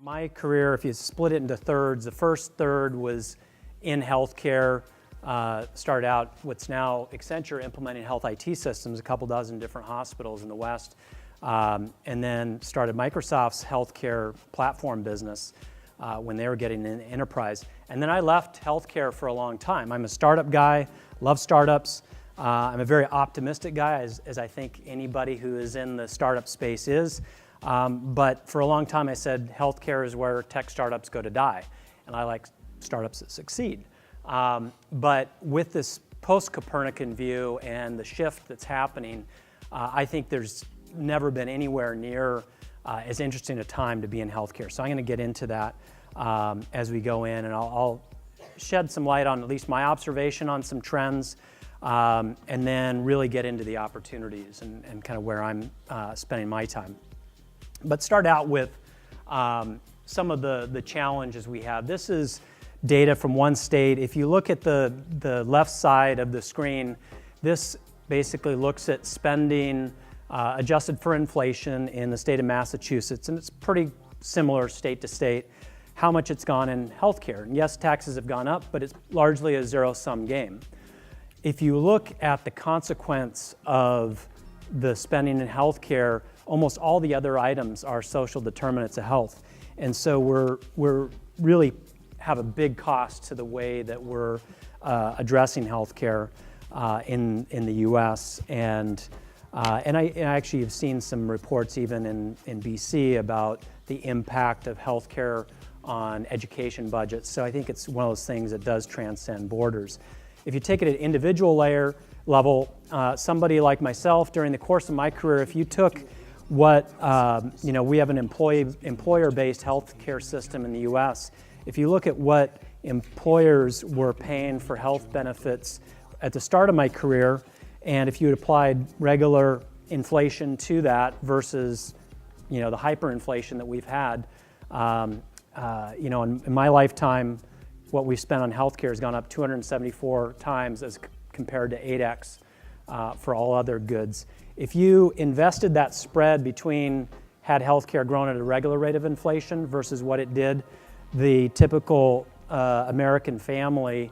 My career, if you split it into thirds, the first third was in healthcare. Started out what's now Accenture implementing health IT systems, a couple dozen different hospitals in the West, and then started Microsoft's healthcare platform business when they were getting in enterprise. And then I left healthcare for a long time. I'm a startup guy, love startups. I'm a very optimistic guy, as I think anybody who is in the startup space is. But for a long time I said healthcare is where tech startups go to die, and I like startups that succeed. But with this post-Copernican view and the shift that's happening, I think there's never been anywhere near as interesting a time to be in healthcare. So I'm going to get into that as we go in, and I'll shed some light on at least my observation on some trends, and then really get into the opportunities and kind of where I'm spending my time. But start out with some of the challenges we have. This is data from one state. If you look at the left side of the screen, this basically looks at spending adjusted for inflation in the state of Massachusetts, and it's pretty similar state to state, how much it's gone in healthcare. And yes, taxes have gone up, but it's largely a zero-sum game. If you look at the consequence of the spending in healthcare, almost all the other items are social determinants of health. And so we're really have a big cost to the way that we're addressing healthcare in the U.S. And I actually have seen some reports even in BC about the impact of healthcare on education budgets. So I think it's one of those things that does transcend borders. If you take it at individual level, somebody like myself, during the course of my career, if you took what, we have an employer-based healthcare system in the U.S. If you look at what employers were paying for health benefits at the start of my career, and if you had applied regular inflation to that versus, the hyperinflation that we've had, in my lifetime, what we've spent on healthcare has gone up 274 times as compared to 8x for all other goods. If you invested that spread between had healthcare grown at a regular rate of inflation versus what it did, the typical American family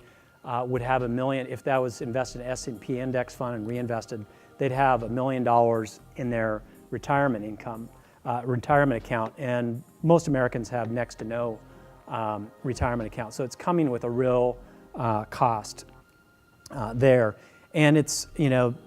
would have $1 million. If that was invested in S&P index fund and reinvested, they'd have $1 million in their retirement account. And most Americans have next to no retirement account. So it's coming with a real cost there. And it's,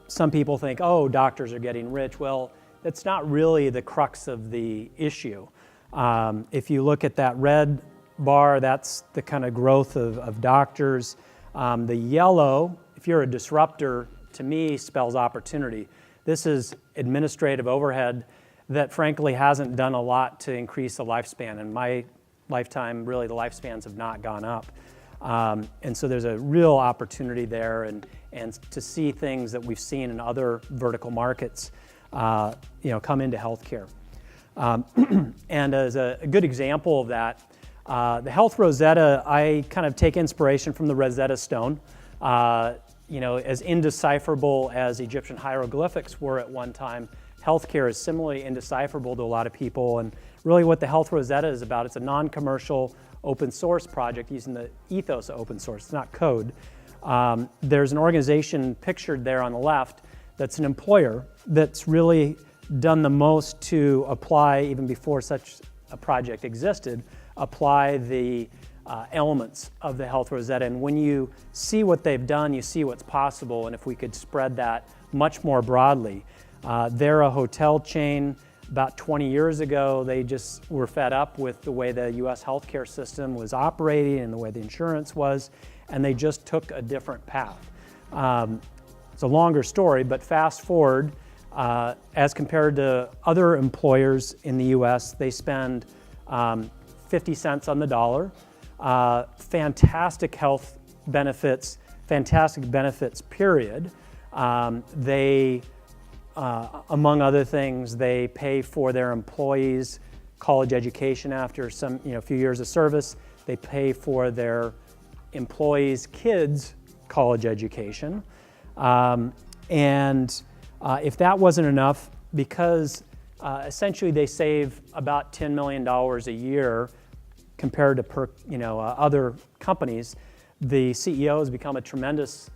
some people think, oh, doctors are getting rich. Well, that's not really the crux of the issue. If you look at that red bar, that's the kind of growth of doctors. The yellow, if you're a disruptor, to me spells opportunity. This is administrative overhead that frankly hasn't done a lot to increase the lifespan. In my lifetime, really the lifespans have not gone up. And so there's a real opportunity there, and to see things that we've seen in other vertical markets come into healthcare. And as a good example of that, the Health Rosetta, I kind of take inspiration from the Rosetta Stone. As indecipherable as Egyptian hieroglyphics were at one time, healthcare is similarly indecipherable to a lot of people. And really what the Health Rosetta is about, it's a non-commercial open source project using the ethos of open source. It's not code. There's an organization pictured there on the left that's an employer that's really done the most to apply, even before such a project existed, apply the elements of the Health Rosetta. And when you see what they've done, you see what's possible. And if we could spread that much more broadly. They're a hotel chain. About 20 years ago, they just were fed up with the way the U.S. healthcare system was operating and the way the insurance was, and they just took a different path. It's a longer story, but fast forward, as compared to other employers in the U.S., they spend 50 cents on the dollar, fantastic health benefits, period. They among other things, they pay for their employees' college education after some, few years of service. They pay for their employees' kids' college education. And if that wasn't enough, because essentially they save about $10 million a year compared to other companies. The CEO has become a tremendous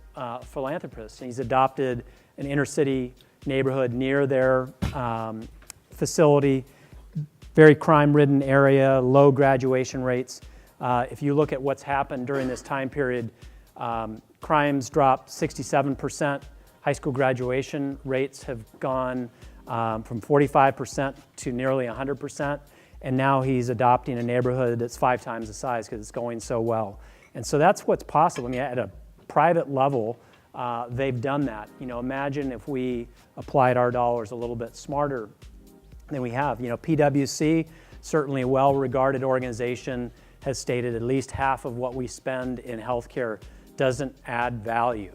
philanthropist, and he's adopted an inner city neighborhood near their facility, very crime-ridden area, low graduation rates. If you look at what's happened during this time period, crimes dropped 67%, high school graduation rates have gone from 45% to nearly 100%, and now he's adopting a neighborhood that's 5 times the size because it's going so well. And so that's what's possible. I mean, at a private level, they've done that. Imagine if we applied our dollars a little bit smarter than we have. PwC, certainly a well-regarded organization, has stated at least half of what we spend in healthcare doesn't add value,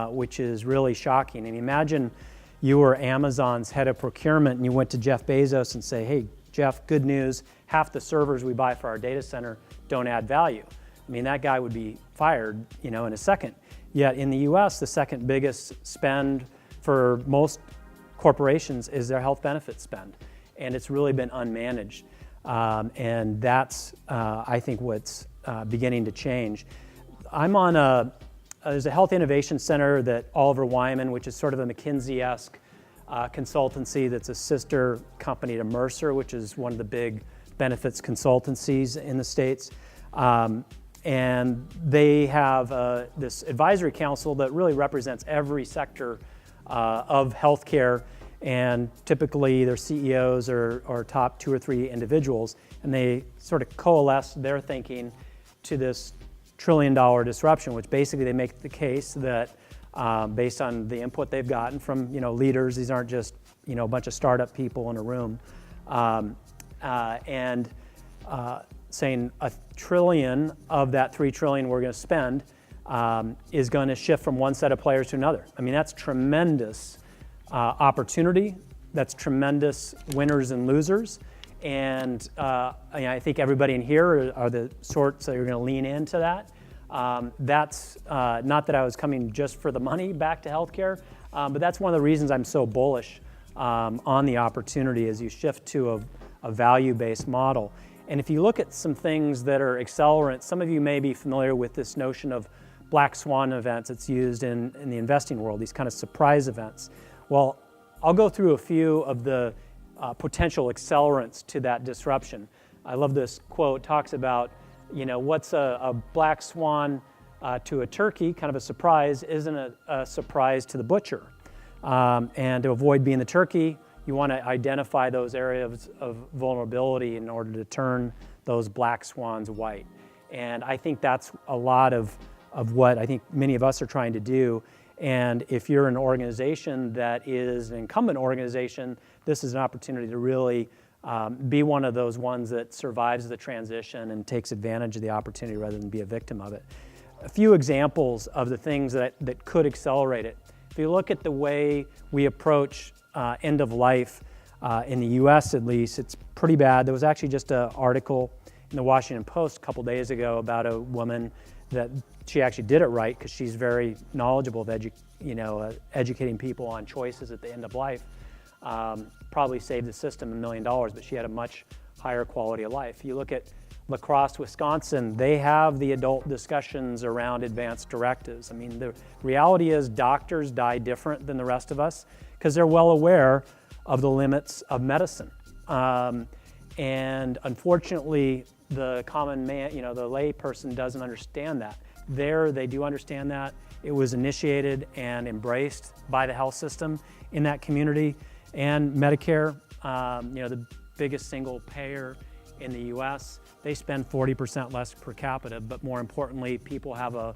which is really shocking. And imagine you were Amazon's head of procurement and you went to Jeff Bezos and say, hey, Jeff, good news, half the servers we buy for our data center don't add value. I mean, that guy would be fired, in a second. Yet in the US, the second biggest spend for most corporations is their health benefits spend. And it's really been unmanaged. And that's, I think, what's beginning to change. I'm on there's a health innovation center that Oliver Wyman, which is sort of a McKinsey-esque consultancy that's a sister company to Mercer, which is one of the big benefits consultancies in the States. And they have this advisory council that really represents every sector of healthcare, and typically their CEOs are top 2 or 3 individuals, and they sort of coalesce their thinking to this $1 trillion disruption, which basically they make the case that based on the input they've gotten from leaders, these aren't just a bunch of startup people in a room, saying $1 trillion of that $3 trillion we're going to spend is going to shift from one set of players to another. I mean, that's tremendous opportunity. That's tremendous winners and losers. And I think everybody in here are the sorts that are going to lean into that. That's not that I was coming just for the money back to healthcare, but that's one of the reasons I'm so bullish on the opportunity as you shift to a value-based model. And if you look at some things that are accelerants, some of you may be familiar with this notion of black swan events. It's used in the investing world, these kind of surprise events. Well, I'll go through a few of the potential accelerants to that disruption. I love this quote. It talks about, what's a black swan to a turkey, kind of a surprise, isn't a surprise to the butcher. And to avoid being the turkey, you want to identify those areas of vulnerability in order to turn those black swans white. And I think that's a lot of what I think many of us are trying to do. And if you're an organization that is an incumbent organization, this is an opportunity to really be one of those ones that survives the transition and takes advantage of the opportunity rather than be a victim of it. A few examples of the things that could accelerate it. If you look at the way we approach end of life in the US at least, it's pretty bad. There was actually just an article in the Washington Post a couple days ago about a woman that she actually did it right because she's very knowledgeable of educating people on choices at the end of life. Probably saved the system $1 million, but she had a much higher quality of life. You look at La Crosse, Wisconsin, they have the adult discussions around advanced directives. I mean, the reality is doctors die different than the rest of us because they're well aware of the limits of medicine. And unfortunately, the common man, the lay person doesn't understand that. They do understand that. It was initiated and embraced by the health system in that community. And Medicare, the biggest single payer in the US, they spend 40% less per capita, but more importantly, people have a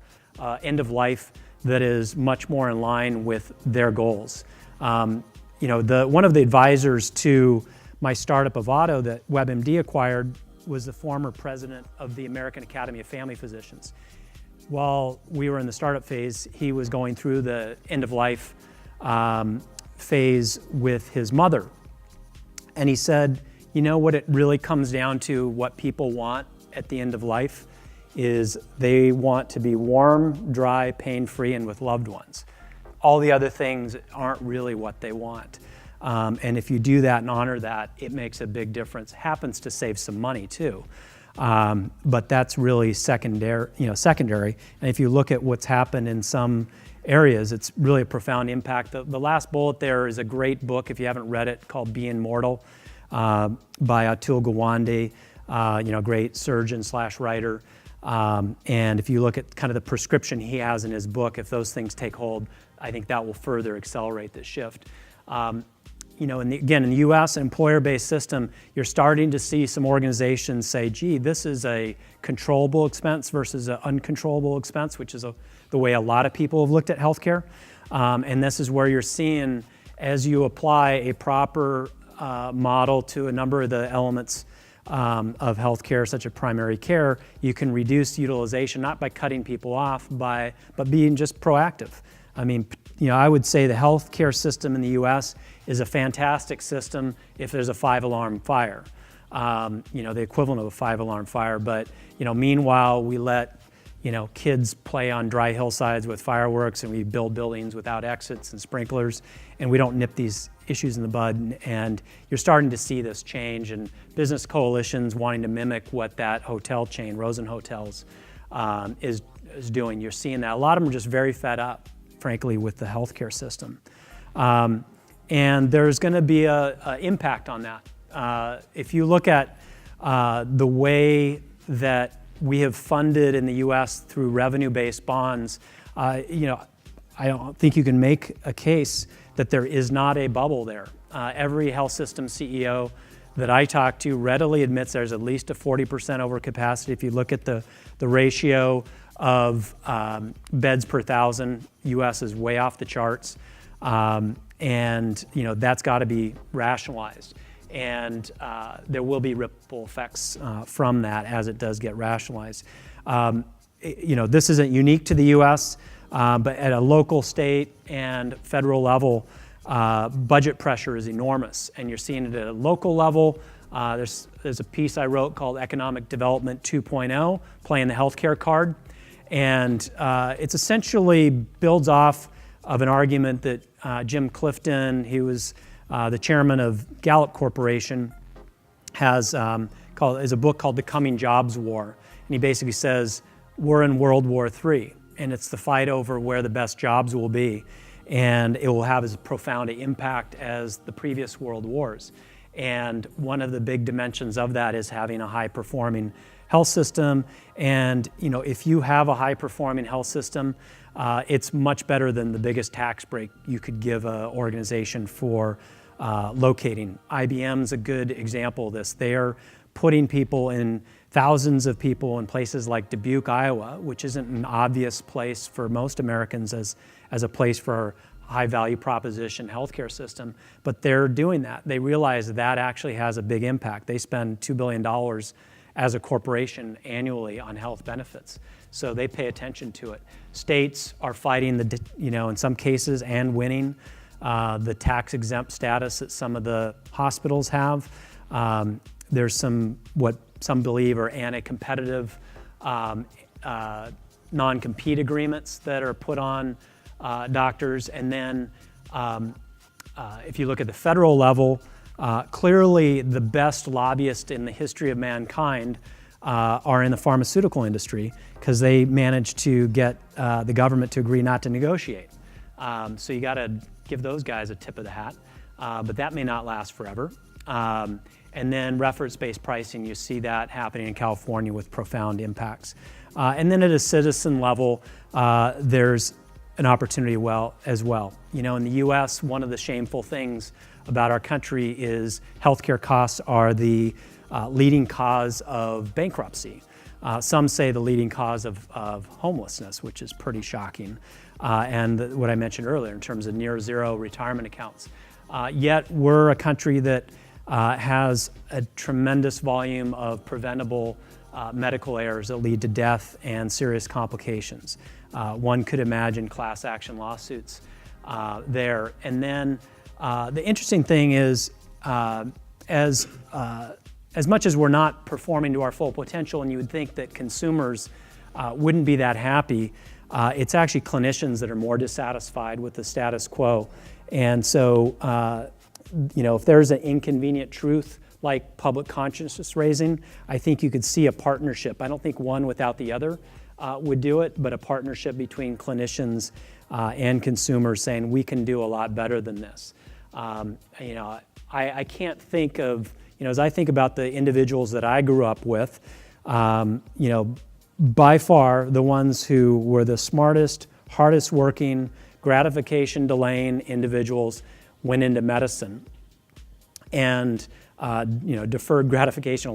end of life that is much more in line with their goals. One of the advisors to my startup Avado that WebMD acquired was the former president of the American Academy of Family Physicians. While we were in the startup phase, he was going through the end of life phase with his mother. And he said, what it really comes down to, what people want at the end of life is they want to be warm, dry, pain-free, and with loved ones. All the other things aren't really what they want. And if you do that and honor that, it makes a big difference. Happens to save some money too. But that's really secondary. And if you look at what's happened in some areas, it's really a profound impact. The last bullet there is a great book, if you haven't read it, called Being Mortal by Atul Gawande, great surgeon/writer. And if you look at kind of the prescription he has in his book, if those things take hold, I think that will further accelerate this shift. Again, in the U.S., employer-based system, you're starting to see some organizations say, gee, this is a controllable expense versus an uncontrollable expense, which is the way a lot of people have looked at healthcare. And this is where you're seeing, as you apply a proper model to a number of the elements of healthcare, such as primary care, you can reduce utilization, not by cutting people off, but being just proactive. I mean, I would say the healthcare system in the U.S. is a fantastic system if there's a 5-alarm fire, the equivalent of a 5-alarm fire. But, meanwhile, we let, kids play on dry hillsides with fireworks, and we build buildings without exits and sprinklers, and we don't nip these issues in the bud. And you're starting to see this change, and business coalitions wanting to mimic what that hotel chain, Rosen Hotels, is doing. You're seeing that. A lot of them are just very fed up, frankly, with the healthcare system. And there's going to be an impact on that. If you look at the way that we have funded in the U.S. through revenue-based bonds, I don't think you can make a case that there is not a bubble there. Every health system CEO that I talk to readily admits there's at least a 40% overcapacity. If you look at the ratio of beds per thousand, U.S. is way off the charts. And that's got to be rationalized. And there will be ripple effects from that as it does get rationalized. This isn't unique to the U.S., but at a local, state, and federal level, budget pressure is enormous. And you're seeing it at a local level. There's a piece I wrote called Economic Development 2.0, playing the healthcare card. And it's essentially builds off of an argument that Jim Clifton, he was the chairman of Gallup Corporation, is a book called The Coming Jobs War. And he basically says, we're in World War III, and it's the fight over where the best jobs will be. And it will have as profound an impact as the previous world wars. And one of the big dimensions of that is having a high-performing health system. And if you have a high-performing health system, it's much better than the biggest tax break you could give an organization for locating. IBM's a good example of this. They are putting thousands of people in places like Dubuque, Iowa, which isn't an obvious place for most Americans as a place for a high-value proposition healthcare system. But they're doing that. They realize that actually has a big impact. They spend $2 billion as a corporation annually on health benefits. So they pay attention to it. States are fighting in some cases and winning the tax-exempt status that some of the hospitals have. There's what some believe are anti-competitive non-compete agreements that are put on doctors. And then if you look at the federal level, clearly the best lobbyists in the history of mankind are in the pharmaceutical industry because they managed to get the government to agree not to negotiate. So you got to give those guys a tip of the hat, but that may not last forever. And then reference-based pricing, you see that happening in California with profound impacts. And then at a citizen level, there's an opportunity as well. In the US, one of the shameful things about our country is healthcare costs are the leading cause of bankruptcy. Some say the leading cause of homelessness, which is pretty shocking. And what I mentioned earlier in terms of near zero retirement accounts. Yet we're a country that has a tremendous volume of preventable medical errors that lead to death and serious complications. One could imagine class action lawsuits there. And then the interesting thing is, as much as we're not performing to our full potential, and you would think that consumers wouldn't be that happy, it's actually clinicians that are more dissatisfied with the status quo. And so if there's an inconvenient truth like public consciousness raising, I think you could see a partnership. I don't think one without the other would do it, but a partnership between clinicians and consumers saying we can do a lot better than this. I can't think of, as I think about the individuals that I grew up with, by far the ones who were the smartest, hardest working, gratification delaying individuals went into medicine. And deferred gratification a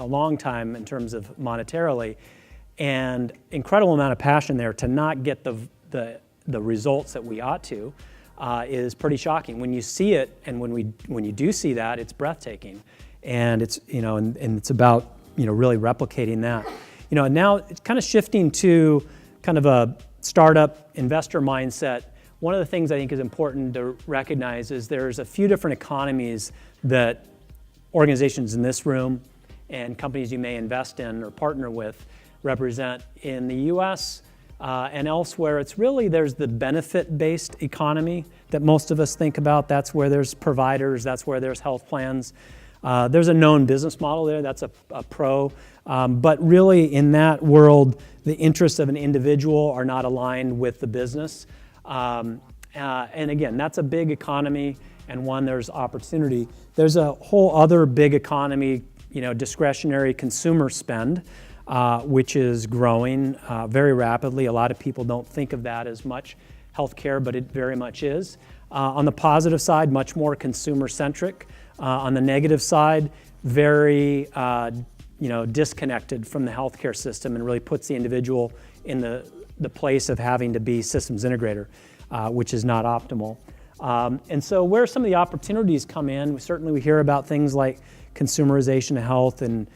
long time in terms of monetarily, and incredible amount of passion there to not get the results that we ought to is pretty shocking. When you see it, and when you do see that, it's breathtaking, and it's and it's about really replicating that. Now it's kind of shifting to kind of a startup investor mindset. One of the things I think is important to recognize is there's a few different economies that organizations in this room and companies you may invest in or partner with represent. In the US and elsewhere, there's the benefit-based economy that most of us think about. That's where there's providers, that's where there's health plans. There's a known business model there, that's a pro. But really in that world, the interests of an individual are not aligned with the business. And again, that's a big economy and one there's opportunity. There's a whole other big economy, discretionary consumer spend, which is growing very rapidly. A lot of people don't think of that as much healthcare, but it very much is. On the positive side, much more consumer-centric. On the negative side, very disconnected from the healthcare system and really puts the individual in the place of having to be systems integrator, which is not optimal. And so where some of the opportunities come in, we hear about things like consumerization of health and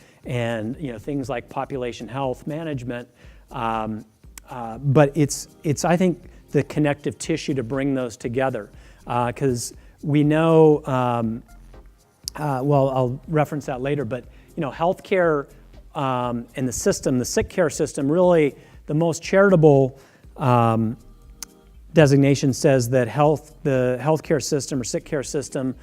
things like population health management, but it's I think the connective tissue to bring those together, because we know, I'll reference that later, but healthcare and the system, the sick care system, really the most charitable designation says that the healthcare system or sick care system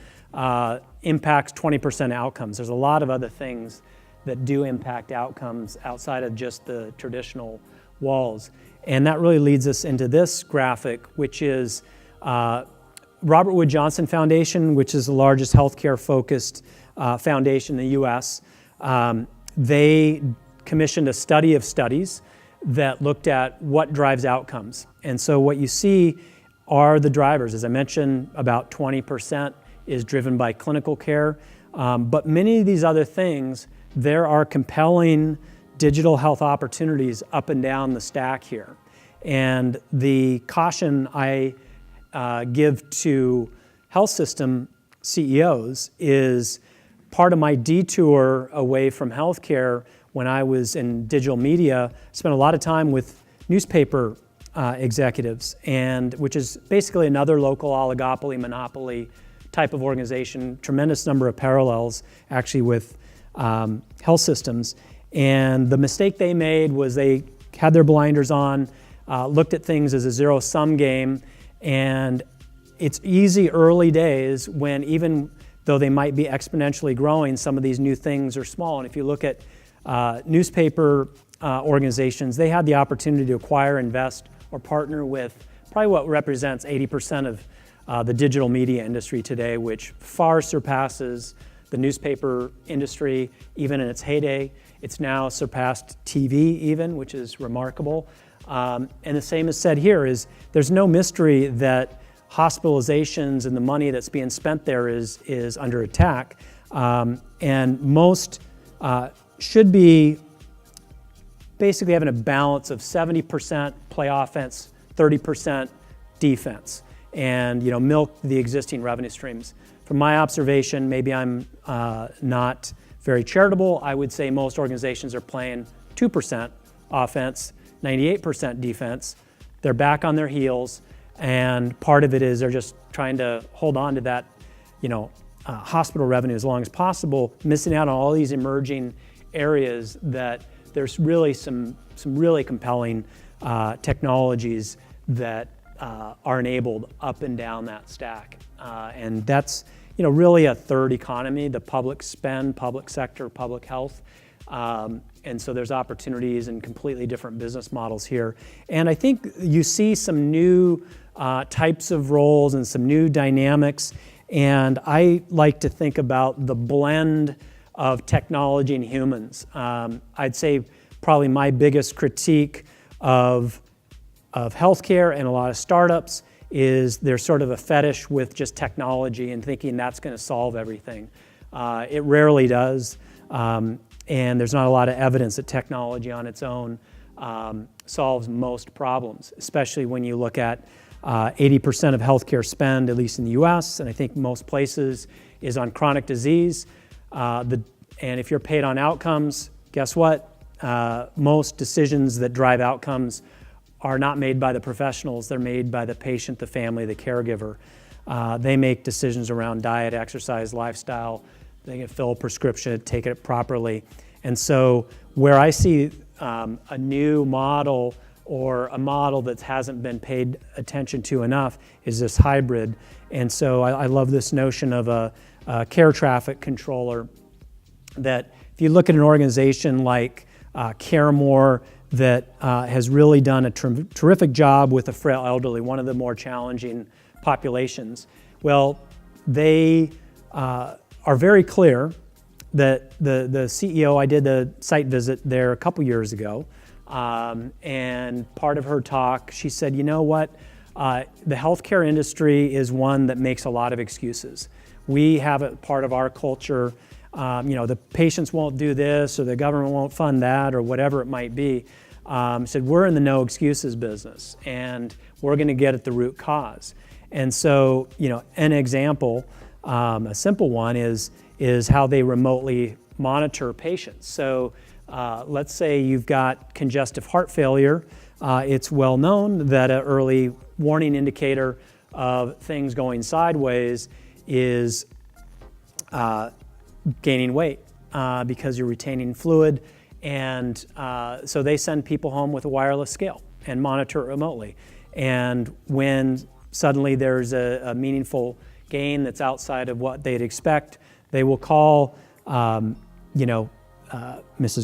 impacts 20% outcomes. There's a lot of other things that do impact outcomes outside of just the traditional walls. And that really leads us into this graphic, which is Robert Wood Johnson Foundation, which is the largest healthcare-focused foundation in the U.S. They commissioned a study of studies that looked at what drives outcomes. And so what you see are the drivers. As I mentioned, about 20% is driven by clinical care. But many of these other things, there are compelling digital health opportunities up and down the stack here. And the caution I give to health system CEOs is part of my detour away from healthcare. When I was in digital media, I spent a lot of time with newspaper executives, and which is basically another local oligopoly, monopoly type of organization, tremendous number of parallels actually with health systems. And the mistake they made was they had their blinders on, looked at things as a zero-sum game, and it's easy early days when even though they might be exponentially growing, some of these new things are small. And if you look at newspaper organizations, they had the opportunity to acquire, invest, or partner with probably what represents 80% of the digital media industry today, which far surpasses the newspaper industry even in its heyday. It's now surpassed TV even, which is remarkable. And the same is said here, is there's no mystery that hospitalizations and the money that's being spent there is under attack. And most should be basically having a balance of 70% play offense, 30% defense, and milk the existing revenue streams. From my observation, maybe I'm not very charitable, I would say most organizations are playing 2% offense, 98% defense. They're back on their heels, and part of it is they're just trying to hold on to that, hospital revenue as long as possible, missing out on all these emerging areas that there's really some really compelling technologies that are enabled up and down that stack. And that's, really a third economy, the public spend, public sector, public health. And so there's opportunities and completely different business models here. And I think you see some new types of roles and some new dynamics. And I like to think about the blend of technology and humans. I'd say probably my biggest critique of healthcare and a lot of startups is there's sort of a fetish with just technology and thinking that's going to solve everything. It rarely does. And there's not a lot of evidence that technology on its own solves most problems, especially when you look at 80% of healthcare spend, at least in the US, and I think most places, is on chronic disease. And if you're paid on outcomes, guess what? Most decisions that drive outcomes are not made by the professionals. They're made by the patient, the family, the caregiver. They make decisions around diet, exercise, lifestyle. They can fill a prescription, take it properly. And so where I see a new model or a model that hasn't been paid attention to enough is this hybrid. And so I love this notion of a care traffic controller, that if you look at an organization like CareMore that has really done a terrific job with the frail elderly, one of the more challenging populations, well, they are very clear that the CEO, I did a site visit there a couple years ago, and part of her talk, she said, you know what, the healthcare industry is one that makes a lot of excuses. We have it part of our culture, the patients won't do this, or the government won't fund that, or whatever it might be. Said, we're in the no excuses business, and we're gonna get at the root cause. And so, an example, a simple one is how they remotely monitor patients. So let's say you've got congestive heart failure. It's well known that an early warning indicator of things going sideways is gaining weight because you're retaining fluid. And so they send people home with a wireless scale and monitor it remotely. And when suddenly there's a meaningful gain that's outside of what they'd expect, they will call, Mrs.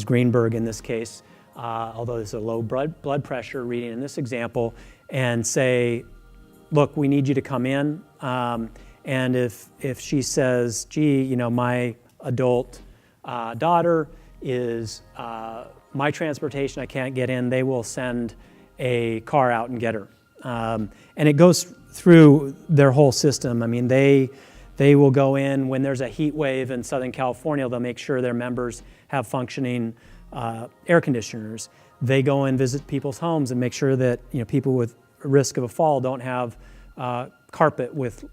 Greenberg in this case, although there's a low blood pressure reading in this example, and say, look, we need you to come in. And if she says, gee, my adult daughter is my transportation, I can't get in, they will send a car out and get her. And it goes through their whole system. I mean, they will go in when there's a heat wave in Southern California, they'll make sure their members have functioning air conditioners. They go and visit people's homes and make sure that people with risk of a fall don't have carpet with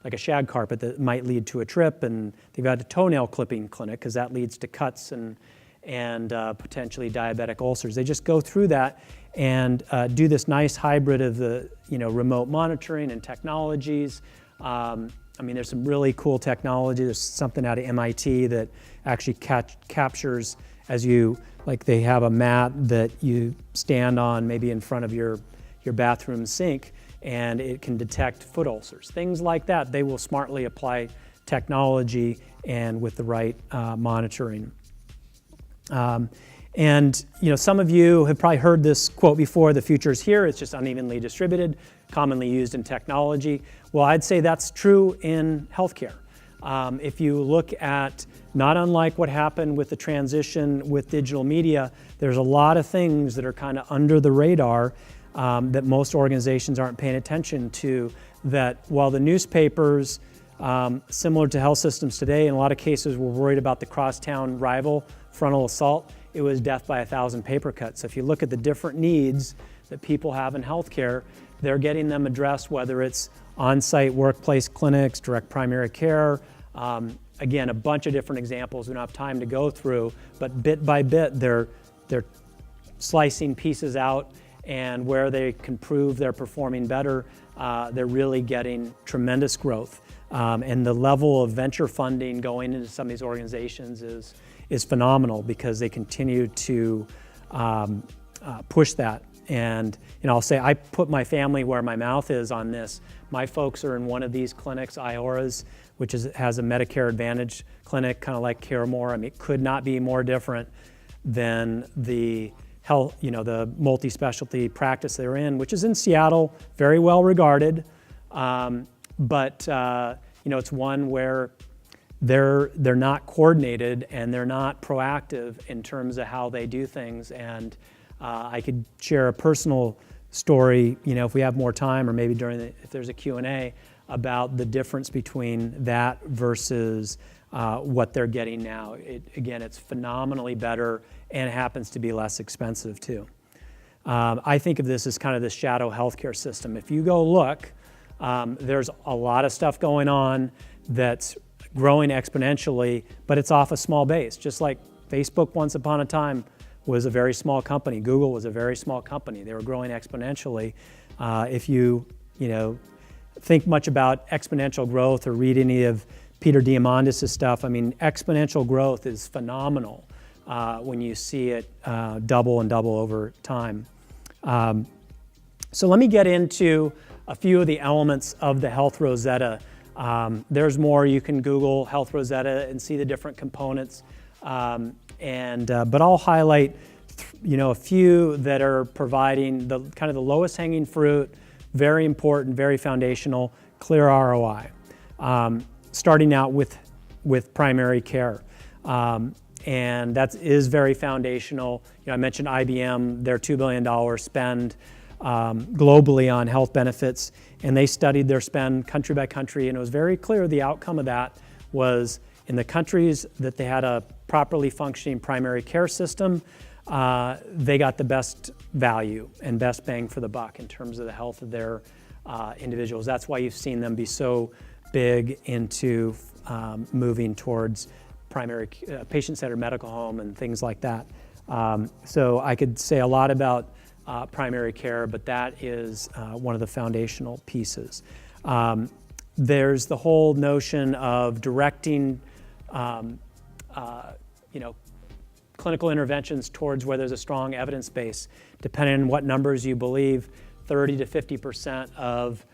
like a shag carpet that might lead to a trip, and they've got a toenail clipping clinic because that leads to cuts and potentially diabetic ulcers. They just go through that and do this nice hybrid of the remote monitoring and technologies. There's some really cool technology. There's something out of MIT that actually captures they have a mat that you stand on maybe in front of your bathroom sink, and it can detect foot ulcers. Things like that, they will smartly apply technology and with the right monitoring. Some of you have probably heard this quote before, the future is here, it's just unevenly distributed, commonly used in technology. Well, I'd say that's true in healthcare. If you look at, not unlike what happened with the transition with digital media, there's a lot of things that are kind of under the radar that most organizations aren't paying attention to, that while the newspapers, similar to health systems today, in a lot of cases were worried about the crosstown rival frontal assault, it was death by 1,000 paper cuts. So if you look at the different needs that people have in healthcare, they're getting them addressed, whether it's on-site workplace clinics, direct primary care, again, a bunch of different examples we don't have time to go through, but bit by bit, they're slicing pieces out, and where they can prove they're performing better, they're really getting tremendous growth. And the level of venture funding going into some of these organizations is phenomenal because they continue to push that. And I'll say I put my family where my mouth is on this. My folks are in one of these clinics, IORA's, which has a Medicare Advantage clinic, kind of like CareMore. I mean, it could not be more different than the health, the multi-specialty practice they're in, which is in Seattle, very well regarded. But it's one where they're not coordinated and they're not proactive in terms of how they do things. And I could share a personal story, if we have more time, or maybe if there's a Q&A, about the difference between that versus what they're getting now. Again, it's phenomenally better and happens to be less expensive too. I think of this as kind of the shadow healthcare system. If you go look, there's a lot of stuff going on that's growing exponentially, but it's off a small base. Just like Facebook once upon a time was a very small company. Google was a very small company. They were growing exponentially. If you think much about exponential growth or read any of Peter Diamandis' stuff, I mean, exponential growth is phenomenal when you see it double and double over time. So let me get into a few of the elements of the Health Rosetta. There's more. You can Google Health Rosetta and see the different components. But I'll highlight a few that are providing the kind of the lowest hanging fruit, very important, very foundational, clear ROI. Starting out with primary care. And that is very foundational. I mentioned IBM, their $2 billion spend globally on health benefits, and they studied their spend country by country, and it was very clear the outcome of that was in the countries that they had a properly functioning primary care system, they got the best value and best bang for the buck in terms of the health of their individuals. That's why you've seen them be so big into moving towards primary patient-centered medical home and things like that. So I could say a lot about primary care, but that is one of the foundational pieces. There's the whole notion of directing clinical interventions towards where there's a strong evidence base. Depending on what numbers you believe, 30 to 50% of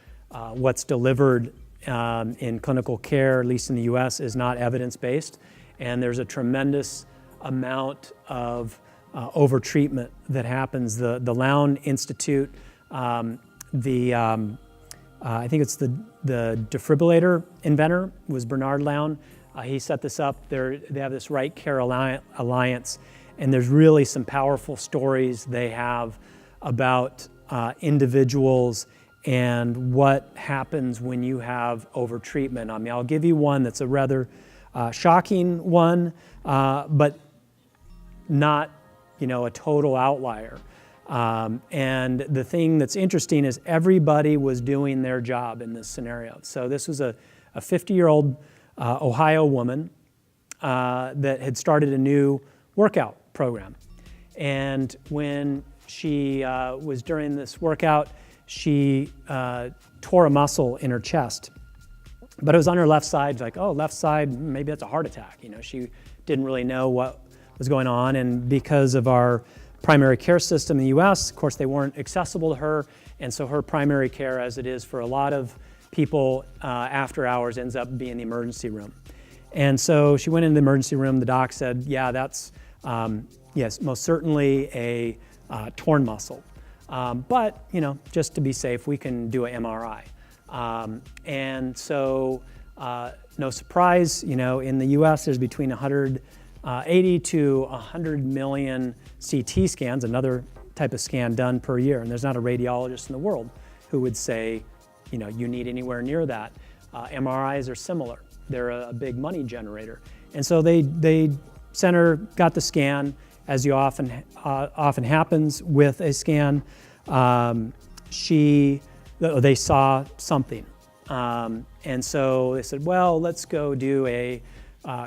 what's delivered in clinical care, at least in the US, is not evidence-based. And there's a tremendous amount of over-treatment that happens. The Lown Institute, I think it's the defibrillator inventor was Bernard Lown. He set this up. They have this Right Care Alliance, and there's really some powerful stories they have about individuals and what happens when you have over-treatment. I mean, I'll give you one that's a rather shocking one, but not a total outlier. And the thing that's interesting is everybody was doing their job in this scenario. So this was a 50-year-old Ohio woman that had started a new workout program. And when she was during this workout, she tore a muscle in her chest. But it was on her left side, like, oh, left side, maybe that's a heart attack. She didn't really know what was going on. And because of our primary care system in the US, of course, they weren't accessible to her. And so her primary care, as it is for a lot of people after hours, ends up being the emergency room. And so she went into the emergency room. The doc said, yeah, that's, yes, most certainly a torn muscle. But, just to be safe, we can do an MRI. And so, no surprise, in the US, there's between 180 to 100 million CT scans, another type of scan done per year. And there's not a radiologist in the world who would say, you need anywhere near that. MRIs are similar. They're a big money generator. And so they sent her, got the scan, as you often happens with a scan. They saw something. And so they said, well, let's go do a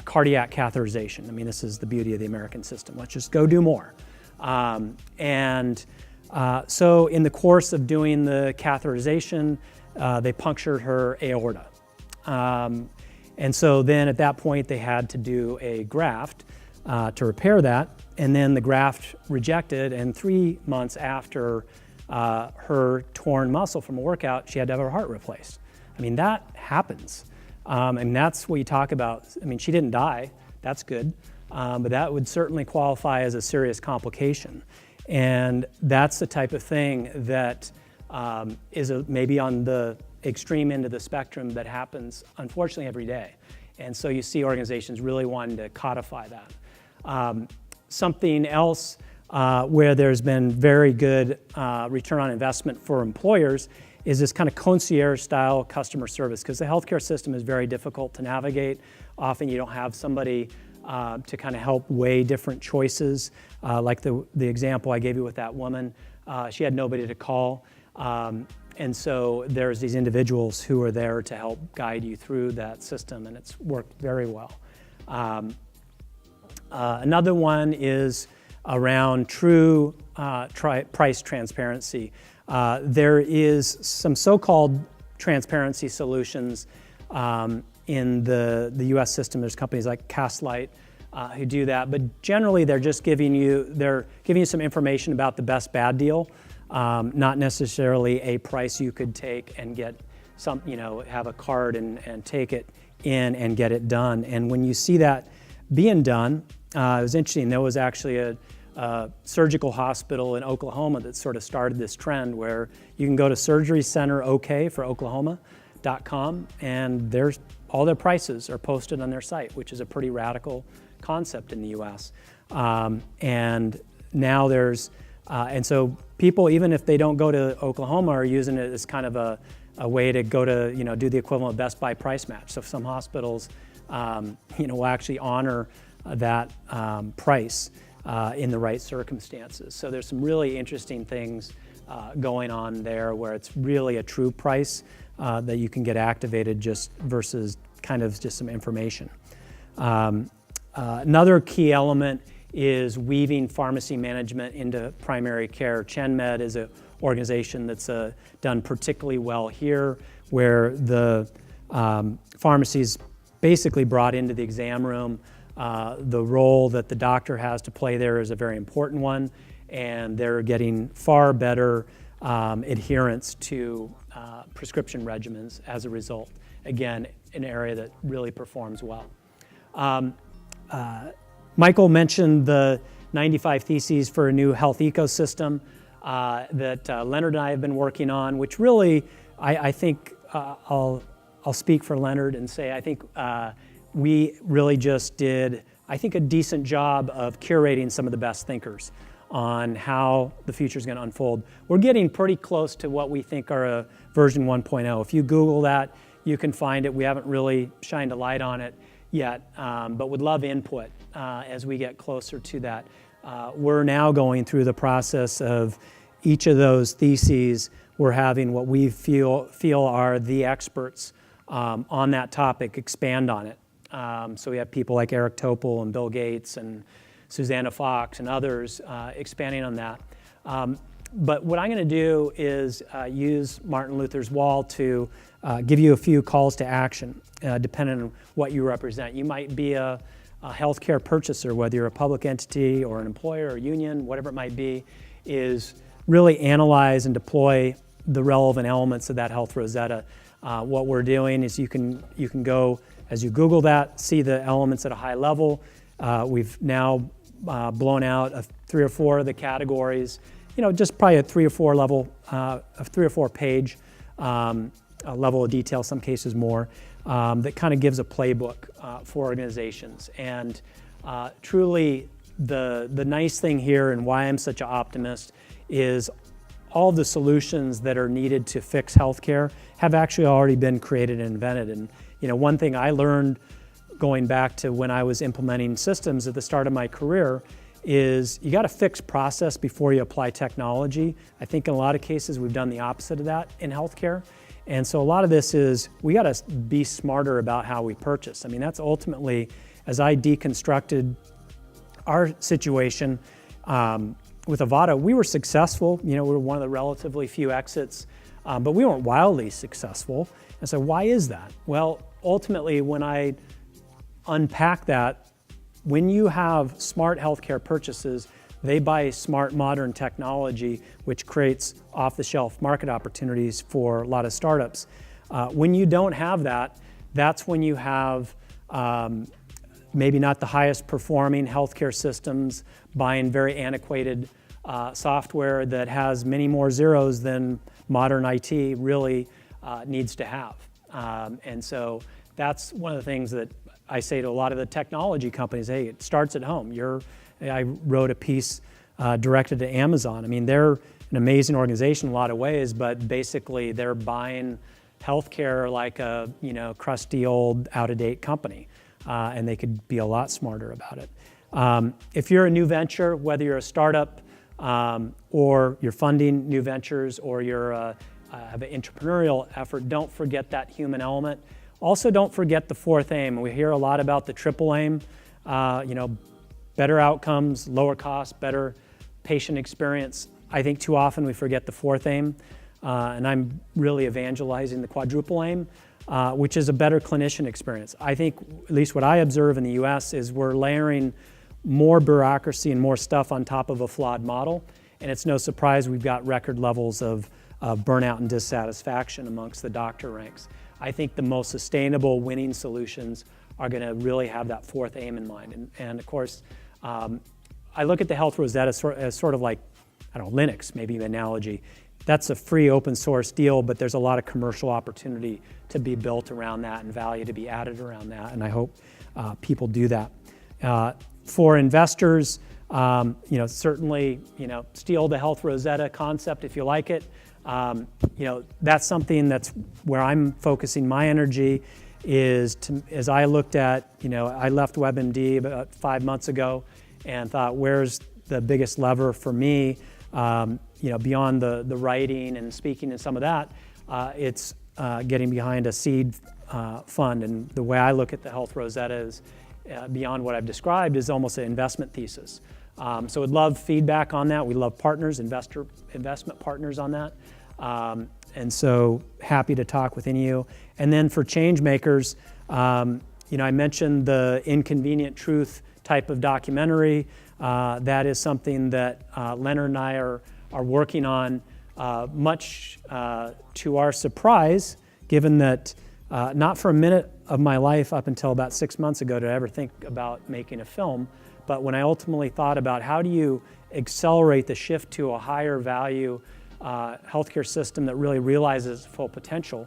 cardiac catheterization. I mean, this is the beauty of the American system. Let's just go do more. So in the course of doing the catheterization, they punctured her aorta. And so then at that point, they had to do a graft to repair that. and then the graft rejected, and 3 months after her torn muscle from a workout, she had to have her heart replaced. I mean, that happens. And that's what you talk about. I mean, she didn't die, that's good, but that would certainly qualify as a serious complication. And that's the type of thing that is maybe on the extreme end of the spectrum that happens, unfortunately, every day. And so you see organizations really wanting to codify that. Something else where there's been very good return on investment for employers is this kind of concierge-style customer service, because the healthcare system is very difficult to navigate. Often you don't have somebody to kind of help weigh different choices, like the example I gave you with that woman. She had nobody to call. And so there's these individuals who are there to help guide you through that system, and it's worked very well. Another one is around true price transparency. There is some so-called transparency solutions in the US system. There's companies like Castlight who do that, but generally they're just giving you some information about the best bad deal. Not necessarily a price you could take and get some, have a card and take it in and get it done. And when you see that being done, it was interesting. There was actually a surgical hospital in Oklahoma that sort of started this trend where you can go to Surgery Center OK for Oklahoma.com, and all their prices are posted on their site, which is a pretty radical concept in the US. And now and so people, even if they don't go to Oklahoma, are using it as kind of a way to go to, do the equivalent of Best Buy price match. So some hospitals, will actually honor that price in the right circumstances. So there's some really interesting things going on there where it's really a true price that you can get activated just versus kind of just some information. Another key element is weaving pharmacy management into primary care. ChenMed is an organization that's done particularly well here, where the pharmacy's basically brought into the exam room. The role that the doctor has to play there is a very important one, and they're getting far better adherence to prescription regimens as a result. Again, an area that really performs well. Michael mentioned the 95 Theses for a New Health Ecosystem that Leonard and I have been working on, which really, I think, I'll speak for Leonard and say, I think we really just did, I think, a decent job of curating some of the best thinkers on how the future is going to unfold. We're getting pretty close to what we think are a version 1.0. If you Google that, you can find it. We haven't really shined a light on it yet, but would love input as we get closer to that. We're now going through the process of each of those theses. We're having what we feel are the experts on that topic expand on it. So we have people like Eric Topol and Bill Gates and Susanna Fox and others expanding on that. But what I'm going to do is use Martin Luther's Wall to give you a few calls to action, depending on what you represent. You might be a healthcare purchaser, whether you're a public entity or an employer or union, whatever it might be, is really analyze and deploy the relevant elements of that Health Rosetta. What we're doing is you can go, as you Google that, see the elements at a high level. We've now blown out 3 or 4 of the categories, just probably a 3 or 4 level, a 3 or 4 page level of detail, some cases more, that kind of gives a playbook for organizations. And truly, the nice thing here and why I'm such an optimist is all the solutions that are needed to fix healthcare have actually already been created and invented. And one thing I learned going back to when I was implementing systems at the start of my career is you got to fix process before you apply technology. I think in a lot of cases we've done the opposite of that in healthcare. And so a lot of this is we got to be smarter about how we purchase. I mean, that's ultimately, as I deconstructed our situation with Avata, we were successful. We were one of the relatively few exits, but we weren't wildly successful. And so why is that? Well, ultimately, when I unpack that, when you have smart healthcare purchases, they buy smart modern technology, which creates off-the-shelf market opportunities for a lot of startups. When you don't have that, that's when you have maybe not the highest performing healthcare systems buying very antiquated software that has many more zeros than modern IT really needs to have. And so that's one of the things that I say to a lot of the technology companies, hey, it starts at home. I wrote a piece directed to Amazon. I mean, they're an amazing organization in a lot of ways, but basically they're buying healthcare like a crusty old out-of-date company, and they could be a lot smarter about it. If you're a new venture, whether you're a startup or you're funding new ventures or you're have an entrepreneurial effort, don't forget that human element. Also, don't forget the fourth aim. We hear a lot about the triple aim, better outcomes, lower costs, better patient experience. I think too often we forget the fourth aim, and I'm really evangelizing the quadruple aim, which is a better clinician experience. I think, at least what I observe in the US, is we're layering more bureaucracy and more stuff on top of a flawed model, and it's no surprise we've got record levels of burnout and dissatisfaction amongst the doctor ranks. I think the most sustainable winning solutions are going to really have that fourth aim in mind. And of course, I look at the Health Rosetta as sort of like, I don't know, Linux, maybe an analogy. That's a free open source deal, but there's a lot of commercial opportunity to be built around that and value to be added around that, and I hope people do that. For investors, certainly, steal the Health Rosetta concept if you like it. That's something that's where I'm focusing my energy as I looked at, I left WebMD about 5 months ago and thought, where's the biggest lever for me, beyond the writing and speaking and some of that, it's getting behind a seed fund. And the way I look at the Health Rosetta is, beyond what I've described, is almost an investment thesis. So we'd love feedback on that. We love partners, investment partners on that. And so happy to talk with any of you. And then for change makers, I mentioned the Inconvenient Truth type of documentary. That is something that Leonard and I are working on, much to our surprise, given that not for a minute of my life up until about 6 months ago did I ever think about making a film. But when I ultimately thought about how do you accelerate the shift to a higher value healthcare system that really realizes its full potential,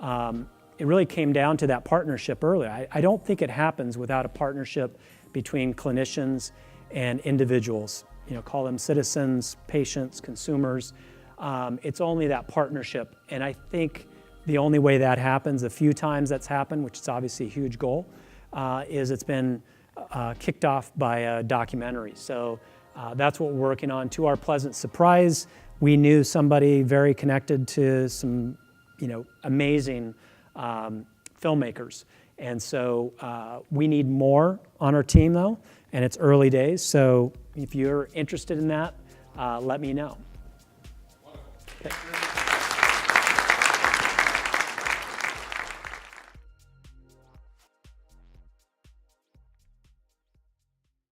it really came down to that partnership earlier. I don't think it happens without a partnership between clinicians and individuals. Call them citizens, patients, consumers. It's only that partnership. And I think the only way that happens, the few times that's happened, which is obviously a huge goal, is it's been kicked off by a documentary. So that's what we're working on. To our pleasant surprise, we knew somebody very connected to some, amazing filmmakers. And so we need more on our team though, and it's early days. So if you're interested in that, let me know. Okay.